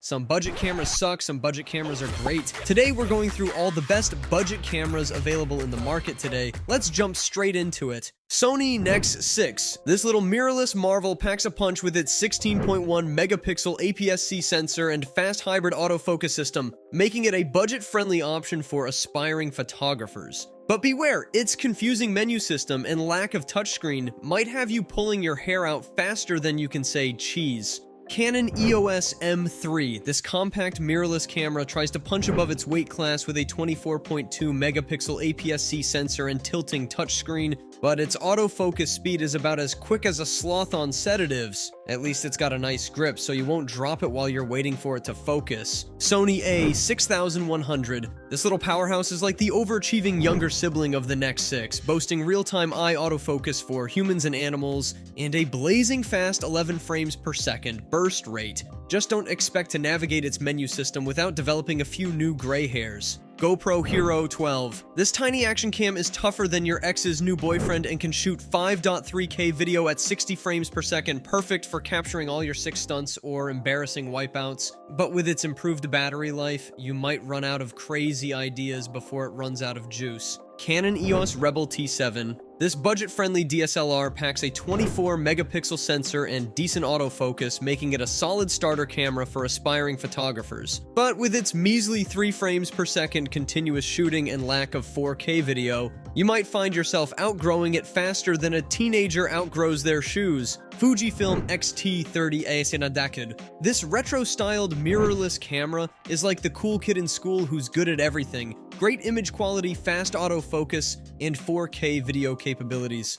Some budget cameras suck, some budget cameras are great. Today we're going through all the best budget cameras available in the market today. Let's jump straight into it. Sony NEX-6. This little mirrorless marvel packs a punch with its 16.1 megapixel APS-C sensor and fast hybrid autofocus system, making it a budget-friendly option for aspiring photographers. But beware, its confusing menu system and lack of touchscreen might have you pulling your hair out faster than you can say cheese. Canon EOS M3. This compact mirrorless camera tries to punch above its weight class with a 24.2 megapixel APS-C sensor and tilting touchscreen, but its autofocus speed is about as quick as a sloth on sedatives. At least it's got a nice grip, so you won't drop it while you're waiting for it to focus. Sony A6100. This little powerhouse is like the overachieving younger sibling of the NEX-6, boasting real-time eye autofocus for humans and animals, and a blazing fast 11 frames per second burst rate. Just don't expect to navigate its menu system without developing a few new gray hairs. GoPro Hero 12. This tiny action cam is tougher than your ex's new boyfriend and can shoot 5.3K video at 60 frames per second, perfect for capturing all your sick stunts or embarrassing wipeouts. But with its improved battery life, you might run out of crazy ideas before it runs out of juice. Canon EOS Rebel T7. This budget-friendly DSLR packs a 24 megapixel sensor and decent autofocus, making it a solid starter camera for aspiring photographers. But with its measly 3 frames per second continuous shooting and lack of 4K video, you might find yourself outgrowing it faster than a teenager outgrows their shoes. Fujifilm X-T30 Asenadakid. This retro-styled mirrorless camera is like the cool kid in school who's good at everything. Great image quality, fast autofocus, and 4K video capabilities.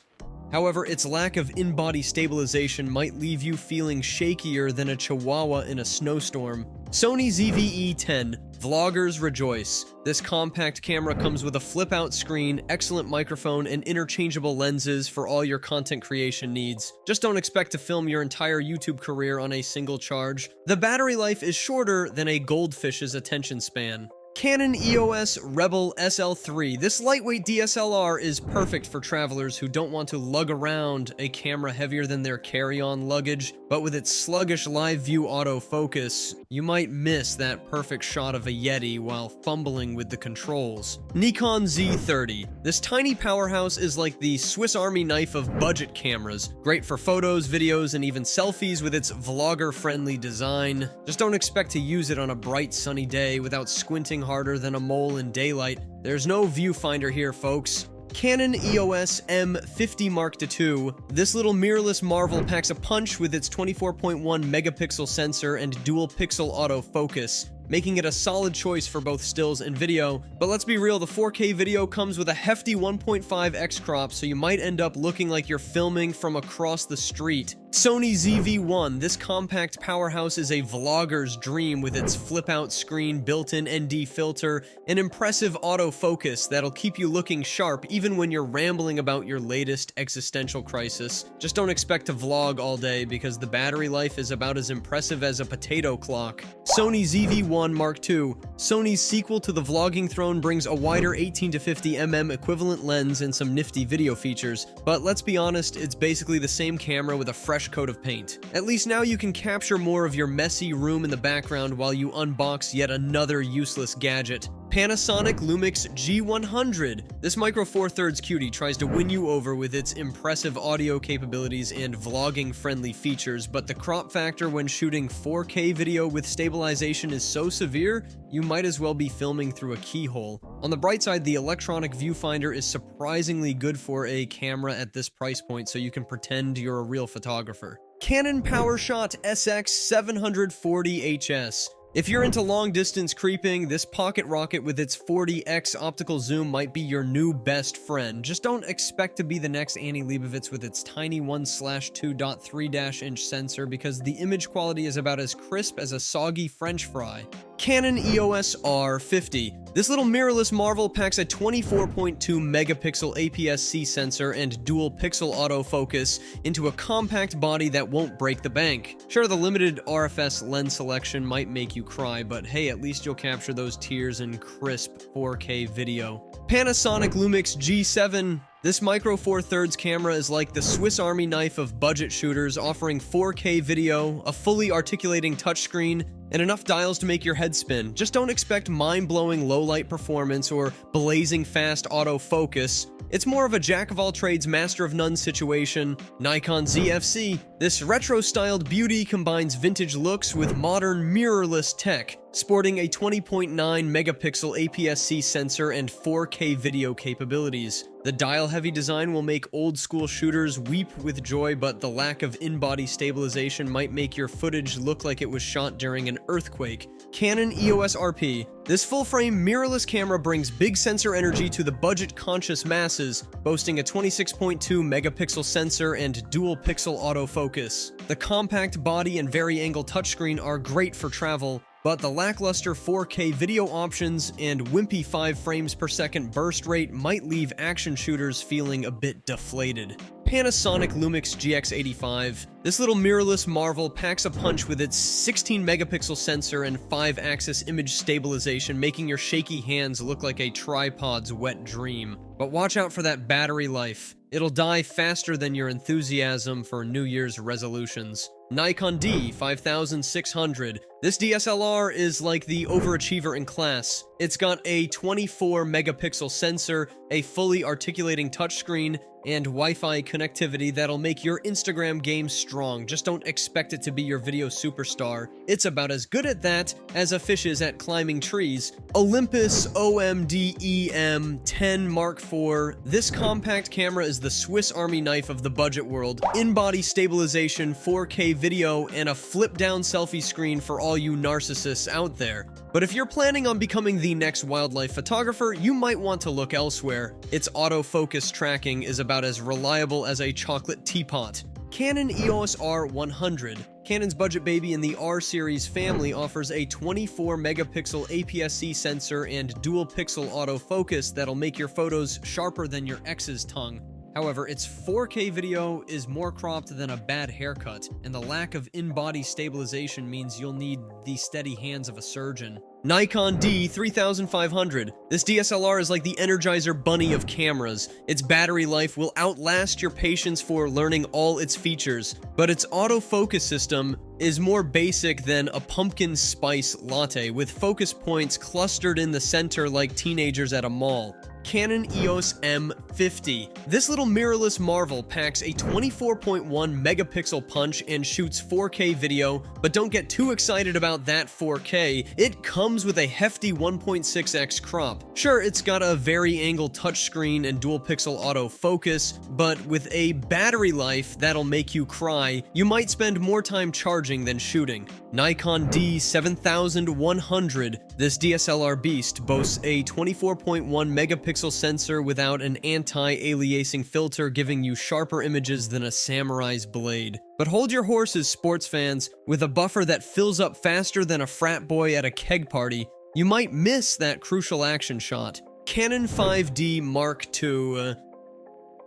However, its lack of in-body stabilization might leave you feeling shakier than a chihuahua in a snowstorm. Sony ZV-E10. Vloggers rejoice. This compact camera comes with a flip-out screen, excellent microphone, and interchangeable lenses for all your content creation needs. Just don't expect to film your entire YouTube career on a single charge. The battery life is shorter than a goldfish's attention span. Canon EOS Rebel SL3. This lightweight DSLR is perfect for travelers who don't want to lug around a camera heavier than their carry-on luggage, but with its sluggish live view autofocus, you might miss that perfect shot of a Yeti while fumbling with the controls. Nikon Z30. This tiny powerhouse is like the Swiss Army knife of budget cameras, great for photos, videos, and even selfies with its vlogger-friendly design. Just don't expect to use it on a bright sunny day without squinting harder than a mole in daylight. There's no viewfinder here, folks. Canon EOS M50 Mark II. This little mirrorless marvel packs a punch with its 24.1 megapixel sensor and dual pixel autofocus, making it a solid choice for both stills and video. But let's be real, the 4K video comes with a hefty 1.5x crop, so you might end up looking like you're filming from across the street. Sony ZV-1. This compact powerhouse is a vlogger's dream with its flip-out screen, built-in ND filter, and impressive autofocus that'll keep you looking sharp even when you're rambling about your latest existential crisis. Just don't expect to vlog all day because the battery life is about as impressive as a potato clock. Sony ZV-1 Mark II. Sony's sequel to the vlogging throne brings a wider 18 to 50mm equivalent lens and some nifty video features, but let's be honest, it's basically the same camera with a fresh coat of paint. At least now you can capture more of your messy room in the background while you unbox yet another useless gadget. Panasonic Lumix G100. This Micro Four Thirds cutie tries to win you over with its impressive audio capabilities and vlogging-friendly features, but the crop factor when shooting 4K video with stabilization is so severe, you might as well be filming through a keyhole. On the bright side, the electronic viewfinder is surprisingly good for a camera at this price point, so you can pretend you're a real photographer. Canon PowerShot SX740HS. If you're into long-distance creeping, this pocket rocket with its 40x optical zoom might be your new best friend. Just don't expect to be the next Annie Leibovitz with its tiny 1/2.3-inch sensor because the image quality is about as crisp as a soggy French fry. Canon EOS R50. This little mirrorless marvel packs a 24.2 megapixel APS-C sensor and dual pixel autofocus into a compact body that won't break the bank. Sure, the limited RFS lens selection might make you cry, but hey, at least you'll capture those tears in crisp 4K video. Panasonic Lumix G7. This Micro Four Thirds camera is like the Swiss Army knife of budget shooters, offering 4K video, a fully articulating touchscreen, and enough dials to make your head spin. Just don't expect mind-blowing low-light performance or blazing fast autofocus. It's more of a jack-of-all-trades, master-of-none situation. Nikon ZFC. This retro-styled beauty combines vintage looks with modern mirrorless tech, sporting a 20.9 megapixel APS-C sensor and 4K video capabilities. The dial-heavy design will make old-school shooters weep with joy, but the lack of in-body stabilization might make your footage look like it was shot during an earthquake. Canon EOS RP. This full-frame mirrorless camera brings big sensor energy to the budget-conscious masses, boasting a 26.2 megapixel sensor and dual-pixel autofocus. The compact body and vari-angle touchscreen are great for travel, but the lackluster 4K video options and wimpy 5 frames per second burst rate might leave action shooters feeling a bit deflated. Panasonic Lumix GX85. This little mirrorless marvel packs a punch with its 16 megapixel sensor and 5-axis image stabilization, making your shaky hands look like a tripod's wet dream. But watch out for that battery life. It'll die faster than your enthusiasm for New Year's resolutions. Nikon D5600. This DSLR is like the overachiever in class. It's got a 24 megapixel sensor, a fully articulating touchscreen, and Wi-Fi connectivity that'll make your Instagram game strong. Just don't expect it to be your video superstar. It's about as good at that as a fish is at climbing trees. Olympus OMD EM10 Mark IV. This compact camera is the Swiss Army knife of the budget world. In-body stabilization, 4K video, and a flip-down selfie screen for all you narcissists out there. But if you're planning on becoming the next wildlife photographer, you might want to look elsewhere. Its autofocus tracking is about as reliable as a chocolate teapot. Canon EOS R100. Canon's budget baby in the R series family offers a 24 megapixel APS-C sensor and dual pixel autofocus that'll make your photos sharper than your ex's tongue. However, its 4K video is more cropped than a bad haircut, and the lack of in-body stabilization means you'll need the steady hands of a surgeon. Nikon D3500. This DSLR is like the Energizer Bunny of cameras. Its battery life will outlast your patience for learning all its features, but its autofocus system is more basic than a pumpkin spice latte, with focus points clustered in the center like teenagers at a mall. Canon EOS M50. This little mirrorless marvel packs a 24.1 megapixel punch and shoots 4K video, but don't get too excited about that 4K. It comes with a hefty 1.6x crop. Sure, it's got a vari-angle touchscreen and dual pixel autofocus, but with a battery life that'll make you cry, you might spend more time charging than shooting. Nikon D7100. This DSLR beast boasts a 24.1 megapixel sensor without an anti-aliasing filter, giving you sharper images than a samurai's blade. But hold your horses, sports fans. With a buffer that fills up faster than a frat boy at a keg party, you might miss that crucial action shot. Canon 5D Mark II.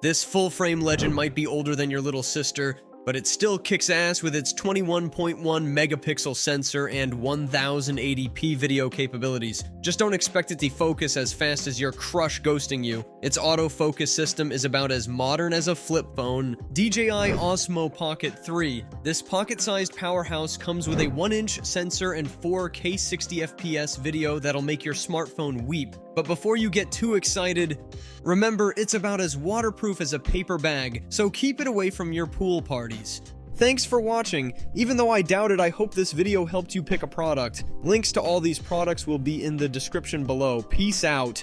This full-frame legend might be older than your little sister, but it still kicks ass with its 21.1 megapixel sensor and 1080p video capabilities. Just don't expect it to focus as fast as your crush ghosting you. Its autofocus system is about as modern as a flip phone. DJI Osmo Pocket 3. This pocket-sized powerhouse comes with a 1-inch sensor and 4K 60fps video that'll make your smartphone weep. But before you get too excited, remember it's about as waterproof as a paper bag, so keep it away from your pool parties. Thanks for watching. Even though I doubt it, I hope this video helped you pick a product. Links to all these products will be in the description below. Peace out.